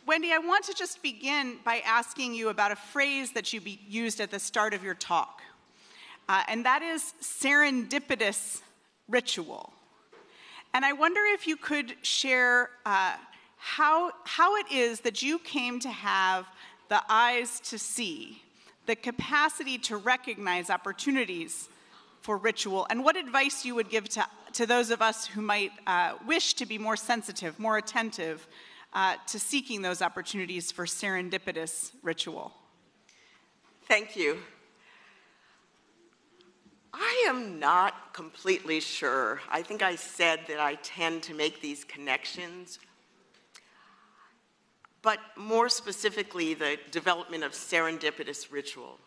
Wendy, I want to just begin by asking you about a phrase that you used at the start of your talk, and that is serendipitous ritual. And I wonder if you could share how it is that you came to have the eyes to see, the capacity to recognize opportunities for ritual, and what advice you would give to those of us who might wish to be more sensitive, more attentive to seeking those opportunities for serendipitous ritual. Thank you. I am not completely sure. I think I said that I tend to make these connections, but more specifically, the development of serendipitous ritual.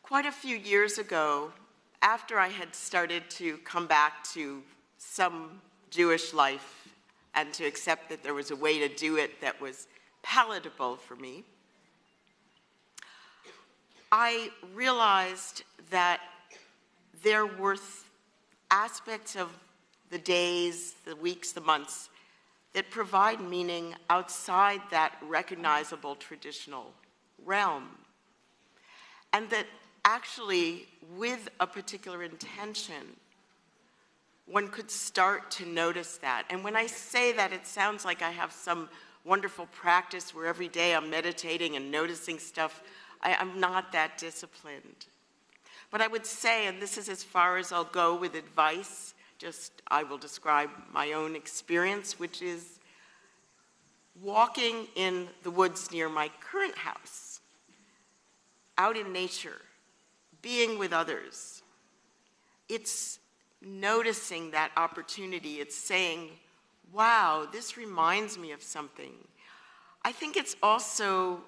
Quite a few years ago, after I had started to come back to some Jewish life and to accept that there was a way to do it that was palatable for me, I realized that there were aspects of the days, the weeks, the months that provide meaning outside that recognizable traditional realm. And that actually, with a particular intention, one could start to notice that. And when I say that, it sounds like I have some wonderful practice where every day I'm meditating and noticing stuff. I'm not that disciplined. But I would say, and this is as far as I'll go with advice, I will describe my own experience, which is walking in the woods near my current house, out in nature, being with others. It's noticing that opportunity. It's saying, wow, this reminds me of something. I think it's also,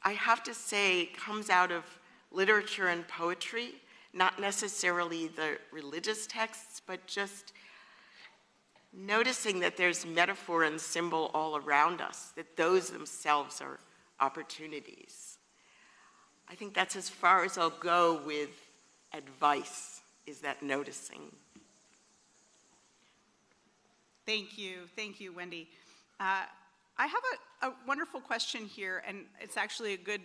I have to say, comes out of literature and poetry, not necessarily the religious texts, but just noticing that there's metaphor and symbol all around us, that those themselves are opportunities. I think that's as far as I'll go with advice, is that noticing. Thank you, Wendy. I have a wonderful question here, and it's actually a good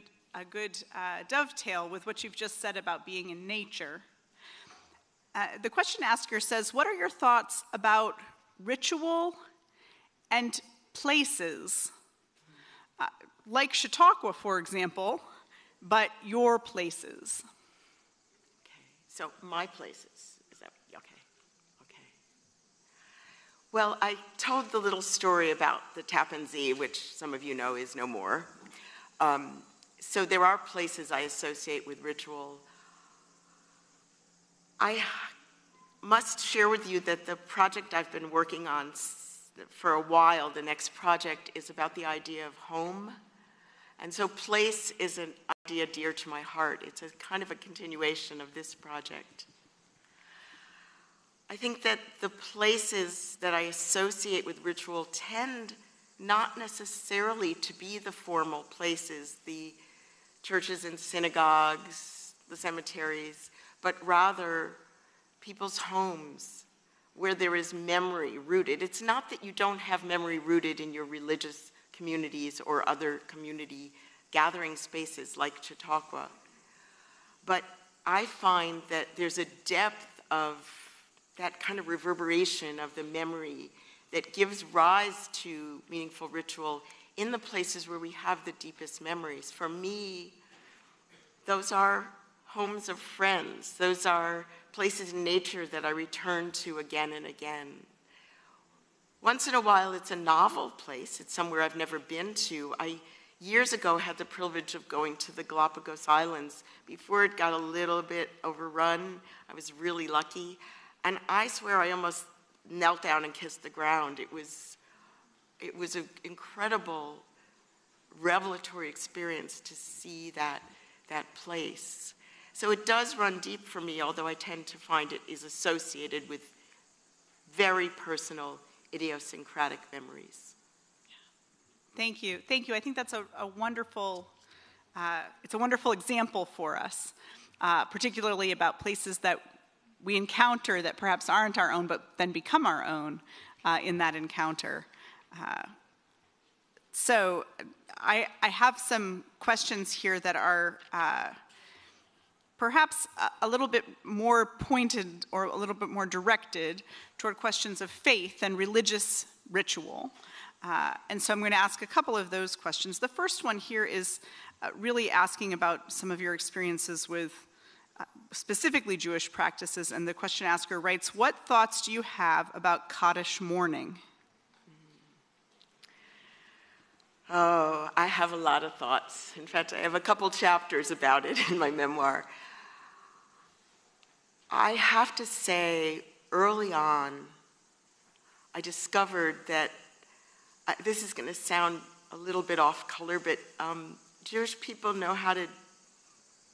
dovetail with what you've just said about being in nature. The question asker says, what are your thoughts about ritual and places, like Chautauqua, for example, but your places? Okay, so my places, is that, okay. Well, I told the little story about the Tappan Zee, which some of you know is no more. So there are places I associate with ritual. I must share with you that the project I've been working on for a while, the next project, is about the idea of home. And so place is an idea dear to my heart. It's a kind of a continuation of this project. I think that the places that I associate with ritual tend not necessarily to be the formal places, the churches and synagogues, the cemeteries, but rather people's homes where there is memory rooted. It's not that you don't have memory rooted in your religious communities or other community gathering spaces like Chautauqua, but I find that there's a depth of that kind of reverberation of the memory that gives rise to meaningful ritual in the places where we have the deepest memories. For me, those are homes of friends. Those are places in nature that I return to again and again. Once in a while, it's a novel place. It's somewhere I've never been to. I, years ago, had the privilege of going to the Galapagos Islands. Before it got a little bit overrun, I was really lucky. And I swear I almost knelt down and kissed the ground. It was an incredible revelatory experience to see that place. So it does run deep for me, although I tend to find it is associated with very personal, idiosyncratic memories. Thank you. I think that's a wonderful, it's a wonderful example for us, particularly about places that we encounter that perhaps aren't our own, but then become our own in that encounter. So I have some questions here that are perhaps a little bit more pointed or a little bit more directed toward questions of faith and religious ritual. And so I'm going to ask a couple of those questions. The first one here is really asking about some of your experiences with specifically Jewish practices. And the question asker writes, what thoughts do you have about Kaddish mourning? Oh, I have a lot of thoughts. In fact, I have a couple chapters about it in my memoir. I have to say, early on, I discovered that, this is going to sound a little bit off color, but Jewish people know how to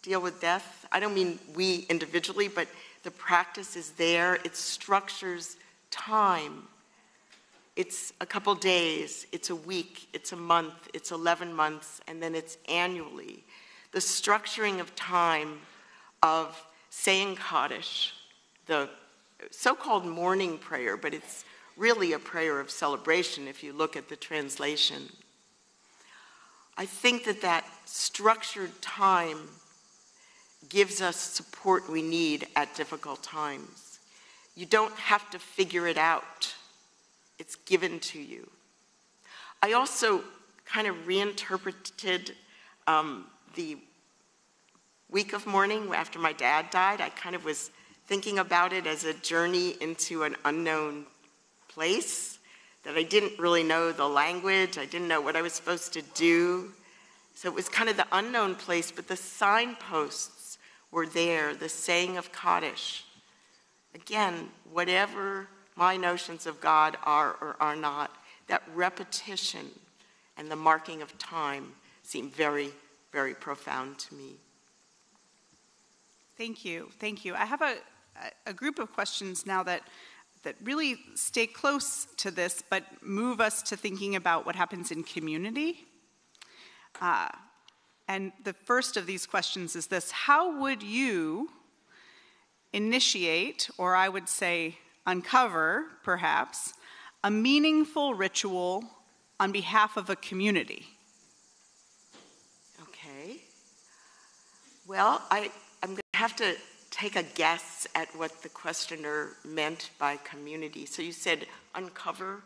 deal with death. I don't mean we individually, but the practice is there. It structures time. It's a couple days, it's a week, it's a month, it's 11 months, and then it's annually. The structuring of time of saying Kaddish, the so-called morning prayer, but it's really a prayer of celebration if you look at the translation. I think that structured time gives us support we need at difficult times. You don't have to figure it out. It's given to you. I also kind of reinterpreted the week of mourning after my dad died. I kind of was thinking about it as a journey into an unknown place, that I didn't really know the language. I didn't know what I was supposed to do. So it was kind of the unknown place, but the signposts were there, the saying of Kaddish. Again, whatever my notions of God are or are not, that repetition and the marking of time seem very, very profound to me. Thank you. I have a group of questions now that really stay close to this, but move us to thinking about what happens in community. And the first of these questions is this: how would you initiate, or I would say uncover, perhaps, a meaningful ritual on behalf of a community? Okay. Well, I'm going to have to take a guess at what the questioner meant by community. So you said uncover?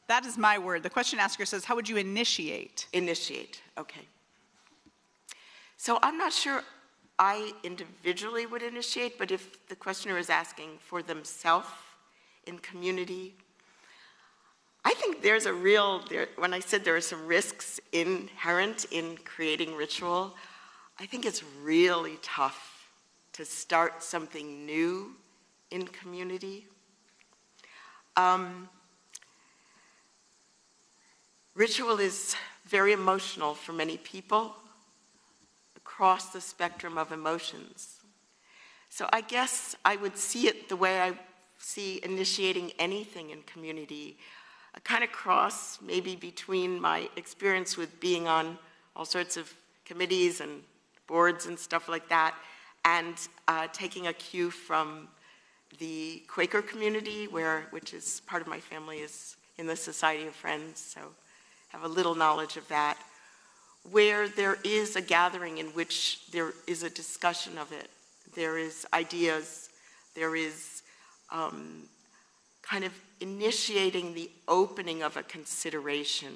That is my word. The question asker says, how would you initiate? Initiate, okay. So I'm not sure I individually would initiate, but if the questioner is asking for themselves in community, I think there's when I said there are some risks inherent in creating ritual, I think it's really tough to start something new in community. Ritual is very emotional for many people across the spectrum of emotions. So I guess I would see it the way I see initiating anything in community, a kind of cross maybe between my experience with being on all sorts of committees and boards and stuff like that, and taking a cue from the Quaker community, which is part of my family is in the Society of Friends, so I have a little knowledge of that, where there is a gathering in which there is a discussion of it. There is ideas, there is kind of initiating the opening of a consideration.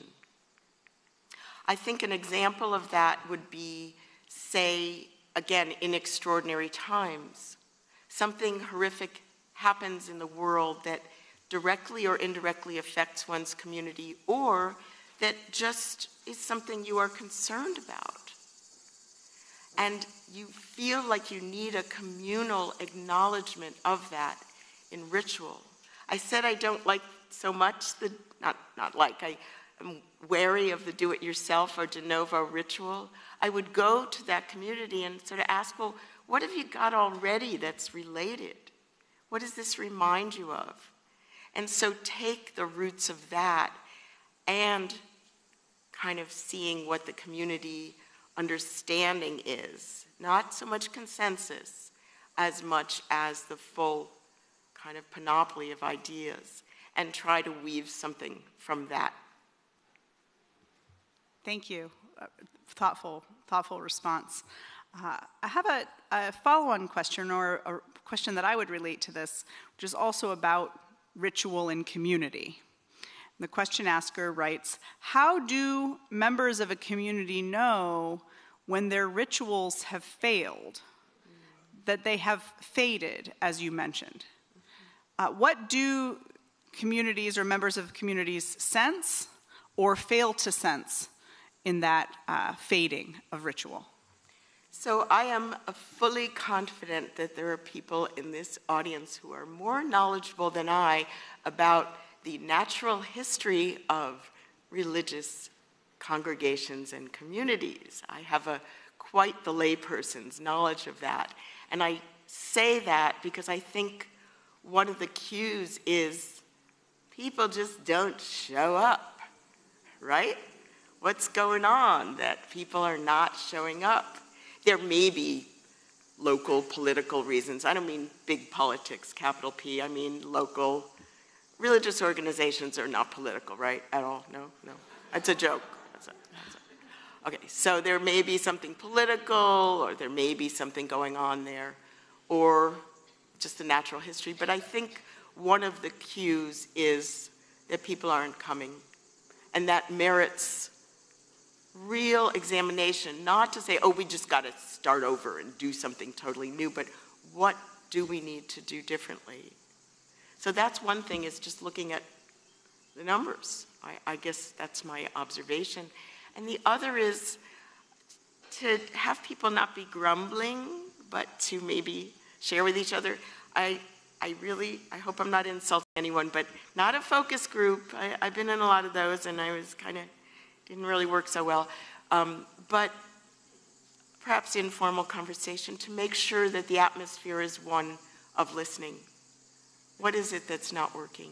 I think an example of that would be, say, again, in extraordinary times. Something horrific happens in the world that directly or indirectly affects one's community, or that just is something you are concerned about. And you feel like you need a communal acknowledgement of that in ritual. I said I don't like so much I'm wary of the do-it-yourself or de novo ritual. I would go to that community and sort of ask, well, what have you got already that's related? What does this remind you of? And so take the roots of that and kind of seeing what the community understanding is. Not so much consensus, as much as the full kind of panoply of ideas, and try to weave something from that. Thank you. Thoughtful response. I have a follow-on question, or a question that I would relate to this, which is also about ritual in community. The question asker writes, how do members of a community know when their rituals have failed, that they have faded, as you mentioned? What do communities or members of communities sense or fail to sense in that fading of ritual? So I am fully confident that there are people in this audience who are more knowledgeable than I about the natural history of religious congregations and communities. I have quite the layperson's knowledge of that. And I say that because I think one of the cues is people just don't show up, right? What's going on that people are not showing up? There may be local political reasons. I don't mean big politics, capital P. I mean local. Religious organizations are not political, right? At all? No? It's a joke. Okay, so there may be something political, or there may be something going on there, or just the natural history. But I think one of the cues is that people aren't coming, and that merits real examination, not to say, oh, we just got to start over and do something totally new, but what do we need to do differently? So that's one thing, is just looking at the numbers. I guess that's my observation. And the other is to have people not be grumbling, but to maybe share with each other. I hope I'm not insulting anyone, but not a focus group. I've been in a lot of those, and I was didn't really work so well. But perhaps informal conversation to make sure that the atmosphere is one of listening. What is it that's not working?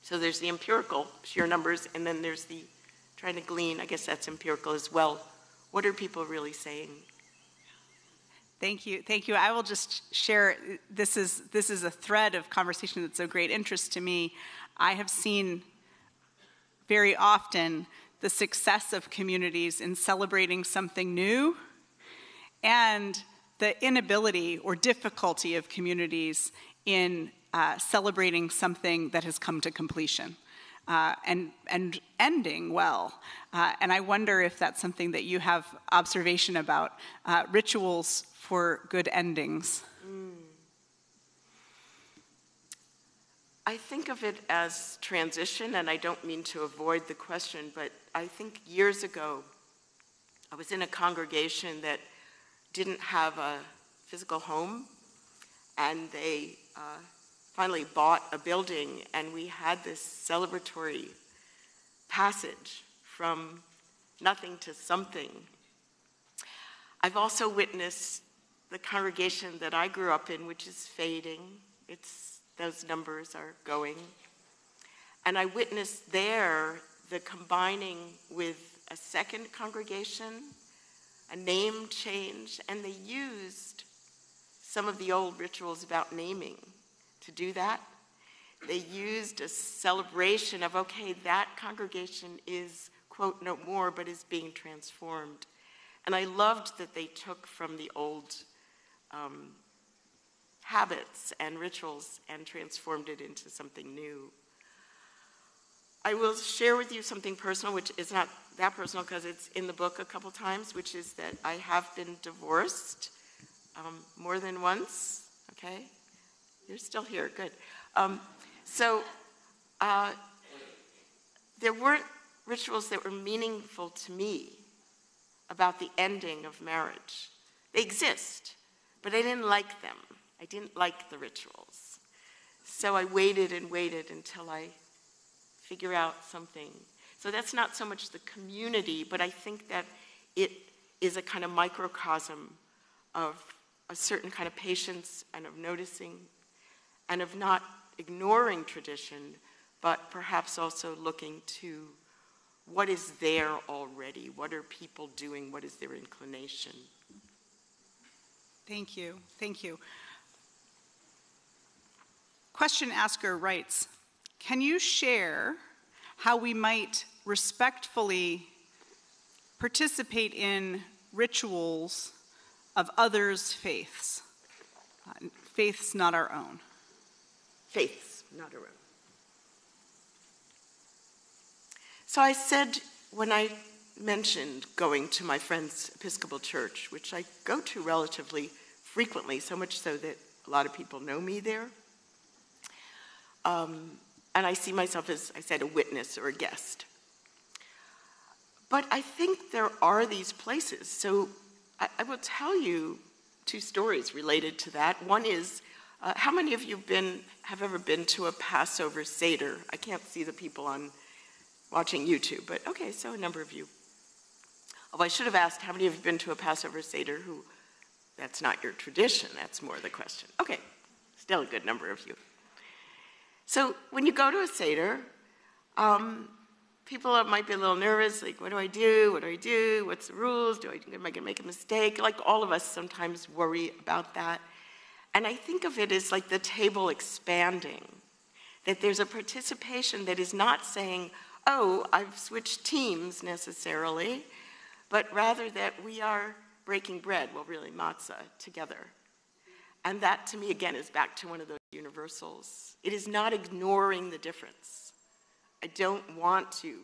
So there's the empirical, sheer numbers, and then there's the trying to glean, I guess that's empirical as well. What are people really saying? Thank you. I will just share, this is a thread of conversation that's of great interest to me. I have seen very often the success of communities in celebrating something new, and the inability or difficulty of communities in celebrating something that has come to completion and ending well. And I wonder if that's something that you have observation about, rituals for good endings. I think of it as transition, and I don't mean to avoid the question, but I think years ago I was in a congregation that didn't have a physical home, and they finally bought a building, and we had this celebratory passage from nothing to something. I've also witnessed the congregation that I grew up in, which is fading. Those numbers are going. And I witnessed there the combining with a second congregation, a name change, and they used some of the old rituals about naming to do that. They used a celebration of, okay, that congregation is, quote, no more, but is being transformed. And I loved that they took from the old habits and rituals and transformed it into something new. I will share with you something personal, which is not that personal because it's in the book a couple times, which is that I have been divorced more than once, okay? You're still here, good. There weren't rituals that were meaningful to me about the ending of marriage. They exist, but I didn't like them. I didn't like the rituals. So I waited and waited until I figure out something. So that's not so much the community, but I think that it is a kind of microcosm of a certain kind of patience and of noticing and of not ignoring tradition, but perhaps also looking to what is there already? What are people doing? What is their inclination? Thank you. Thank you. Question asker writes, can you share how we might respectfully participate in rituals of others' faiths? Faiths not our own. Faiths not our own. So I said, when I mentioned going to my friend's Episcopal church, which I go to relatively frequently, so much so that a lot of people know me there, and I see myself as, I said, a witness or a guest. But I think there are these places. So I will tell you two stories related to that. One is, how many of you have ever been to a Passover Seder? I can't see the people watching YouTube, but okay, so a number of you. Oh, I should have asked, how many of you have been to a Passover Seder who, that's not your tradition, that's more the question. Okay, still a good number of you. So when you go to a Seder, people might be a little nervous, like, what do I do? What do I do? What's the rules? Am I going to make a mistake? Like all of us sometimes worry about that. And I think of it as like the table expanding, that there's a participation that is not saying, oh, I've switched teams necessarily, but rather that we are breaking bread, well, really matzah, together. And that, to me, again, is back to one of those universals. It is not ignoring the difference. I don't want to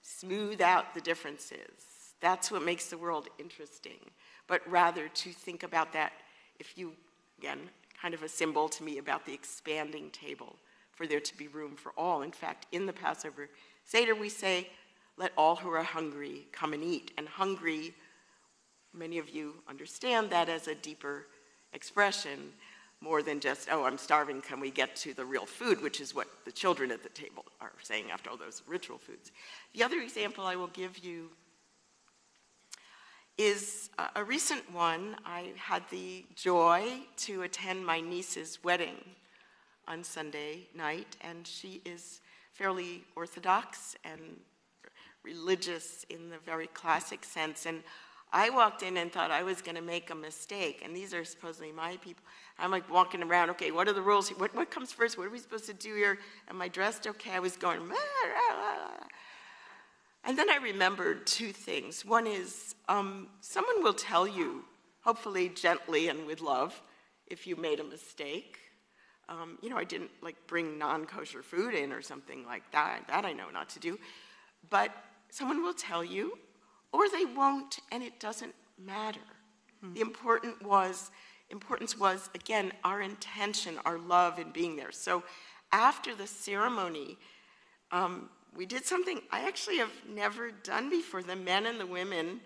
smooth out the differences. That's what makes the world interesting. But rather to think about that, if you, again, kind of a symbol to me about the expanding table, for there to be room for all. In fact, in the Passover Seder, we say, let all who are hungry come and eat. And hungry, many of you understand that as a deeper expression, more than just, oh, I'm starving, can we get to the real food, which is what the children at the table are saying after all those ritual foods. The other example I will give you is a recent one. I had the joy to attend my niece's wedding on Sunday night, and she is fairly Orthodox and religious in the very classic sense. And I walked in and thought I was going to make a mistake, and these are supposedly my people. I'm like walking around, okay, what are the rules? What comes first? What are we supposed to do here? Am I dressed okay? I was going, and then I remembered two things. One is someone will tell you, hopefully gently and with love, if you made a mistake. I didn't bring non-kosher food in or something like that. That I know not to do. But someone will tell you, or they won't, and it doesn't matter. The importance was, again, our intention, our love in being there. So after the ceremony, we did something I actually have never done before. The men and the women,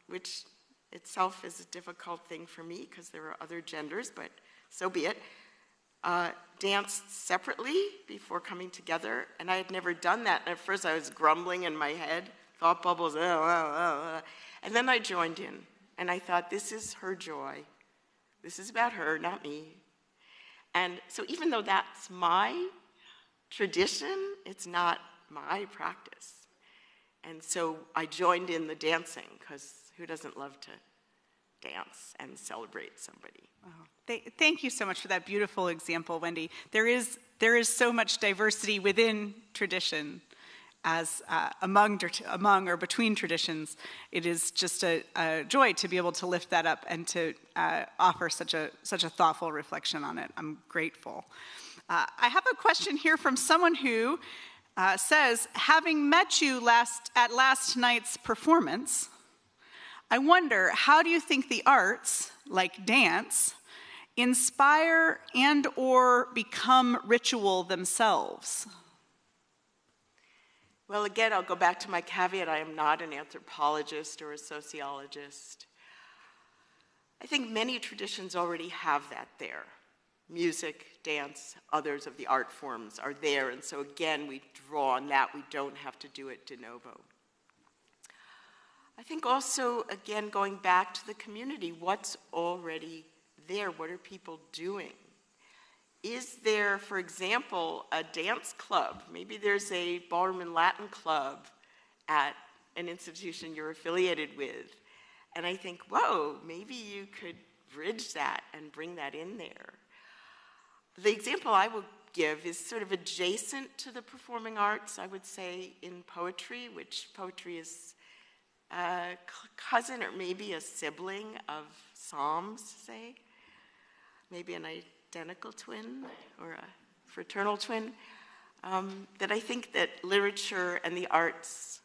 which itself is a difficult thing for me because there are other genders, but so be it, danced separately before coming together, and I had never done that. And at first I was grumbling in my head, thought bubbles, and then I joined in, and I thought, this is her joy. This is about her, not me. And so even though that's my tradition, it's not my practice. And so I joined in the dancing, because who doesn't love to dance and celebrate somebody? Oh, thank you so much for that beautiful example, Wendy. There is so much diversity within tradition, as among or between traditions. It is just a joy to be able to lift that up and to offer such a thoughtful reflection on it. I'm grateful. I have a question here from someone who says, having met you at last night's performance, I wonder, how do you think the arts, like dance, inspire and or become ritual themselves? Well, again, I'll go back to my caveat. I am not an anthropologist or a sociologist. I think many traditions already have that there. Music, dance, others of the art forms are there, and so again, we draw on that. We don't have to do it de novo. I think also, again, going back to the community, what's already there? What are people doing? Is there, for example, a dance club? Maybe there's a ballroom and Latin club at an institution you're affiliated with, And I think, whoa, maybe you could bridge that and bring that in there. The example I will give is sort of adjacent to the performing arts, I would say, in poetry, which poetry is a cousin or maybe a sibling of Psalms, say. Maybe an identical twin or a fraternal twin. That I think that literature and the arts,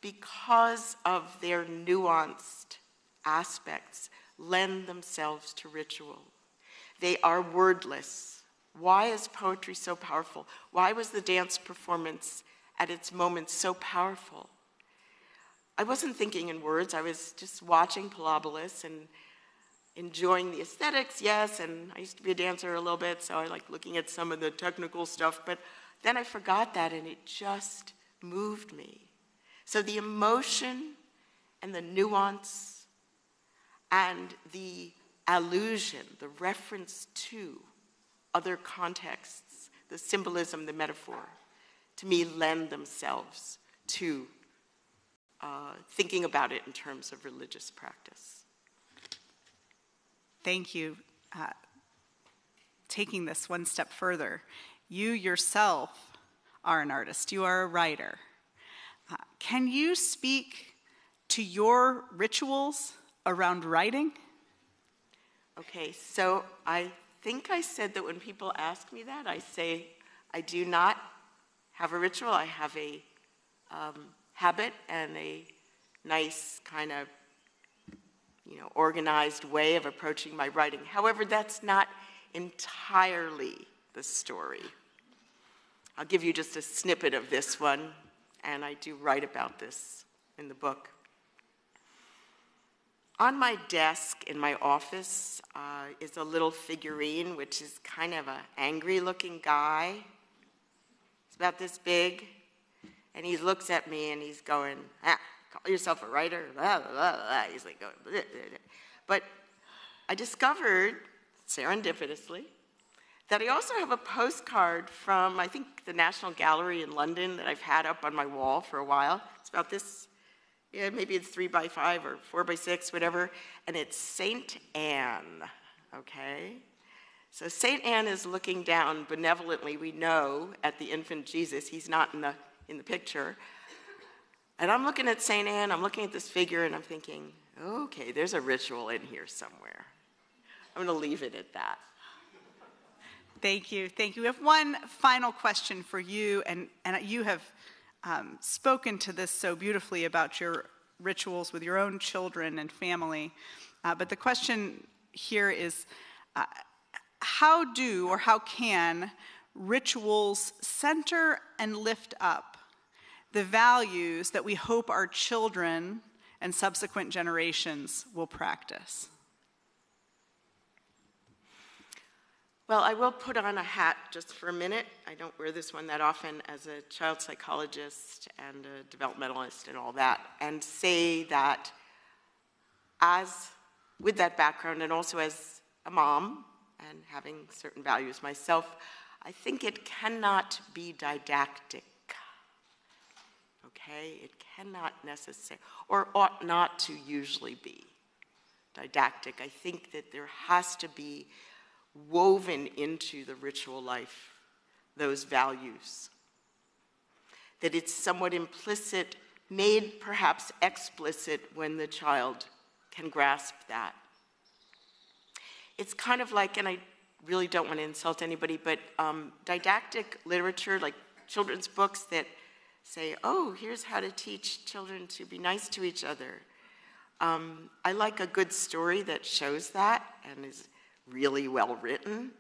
because of their nuanced aspects, lend themselves to ritual. They are wordless. Why is poetry so powerful? Why was the dance performance at its moment so powerful? I wasn't thinking in words. I was just watching Pilobolus and enjoying the aesthetics, yes, and I used to be a dancer a little bit, so I like looking at some of the technical stuff, but then I forgot that and it just moved me. So the emotion and the nuance and the allusion, the reference to other contexts, the symbolism, the metaphor, to me lend themselves to thinking about it in terms of religious practice. Thank you. Taking this one step further, you yourself are an artist. You are a writer. Can you speak to your rituals around writing? Okay, so I think I said that when people ask me that, I say I do not have a ritual. I have a habit and a nice kind of, organized way of approaching my writing. However, that's not entirely the story. I'll give you just a snippet of this one, and I do write about this in the book. On my desk in my office is a little figurine, which is kind of an angry-looking guy. He's about this big, and he looks at me and he's going, call yourself a writer? Blah, blah, blah, blah. He's like going, blah, blah, blah. But I discovered, serendipitously, that I also have a postcard from, I think, the National Gallery in London that I've had up on my wall for a while. It's about this, maybe it's 3x5 or 4x6, whatever, and it's Saint Anne, okay? So Saint Anne is looking down benevolently, we know, at the infant Jesus. He's not in the picture. And I'm looking at Saint Anne, I'm looking at this figure, and I'm thinking, okay, there's a ritual in here somewhere. I'm going to leave it at that. Thank you. Thank you. We have one final question for you, and you have spoken to this so beautifully about your rituals with your own children and family. But the question here is, how can rituals center and lift up the values that we hope our children and subsequent generations will practice? Well, I will put on a hat just for a minute. I don't wear this one that often as a child psychologist and a developmentalist and all that, and say that with that background and also as a mom and having certain values myself, I think it cannot be didactic. Okay? It cannot necessarily, or ought not to usually be didactic. I think that there has to be woven into the ritual life those values. That it's somewhat implicit, made perhaps explicit when the child can grasp that. It's kind of like, and I really don't want to insult anybody, but didactic literature, like children's books that say, oh, here's how to teach children to be nice to each other. I like a good story that shows that and is really well written.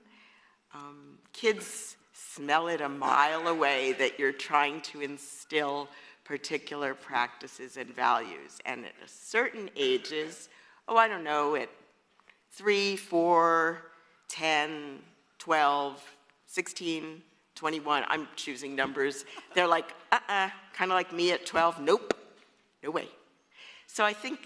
Kids smell it a mile away that you're trying to instill particular practices and values. And at certain ages, at 3, 4, 10, 12, 16, 21, I'm choosing numbers. They're like, kind of like me at 12, nope, no way. So I think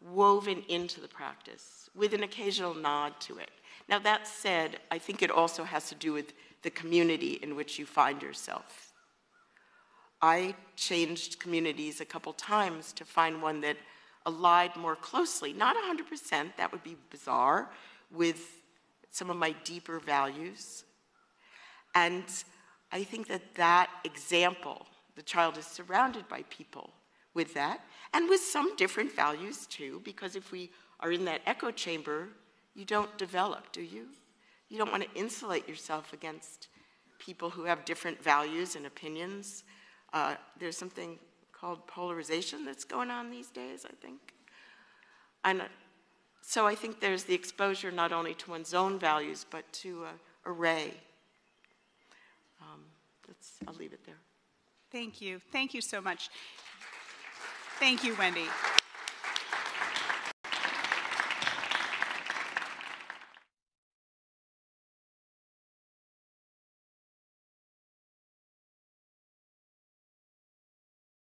woven into the practice with an occasional nod to it. Now that said, I think it also has to do with the community in which you find yourself. I changed communities a couple times to find one that allied more closely, not 100%, that would be bizarre, with some of my deeper values. And I think that that example, the child is surrounded by people with that, and with some different values too, because if we are in that echo chamber, you don't develop, do you? You don't want to insulate yourself against people who have different values and opinions. There's something called polarization that's going on these days, I think. And so I think there's the exposure not only to one's own values, but to an array. I'll leave it there. Thank you. Thank you so much. Thank you, Wendy.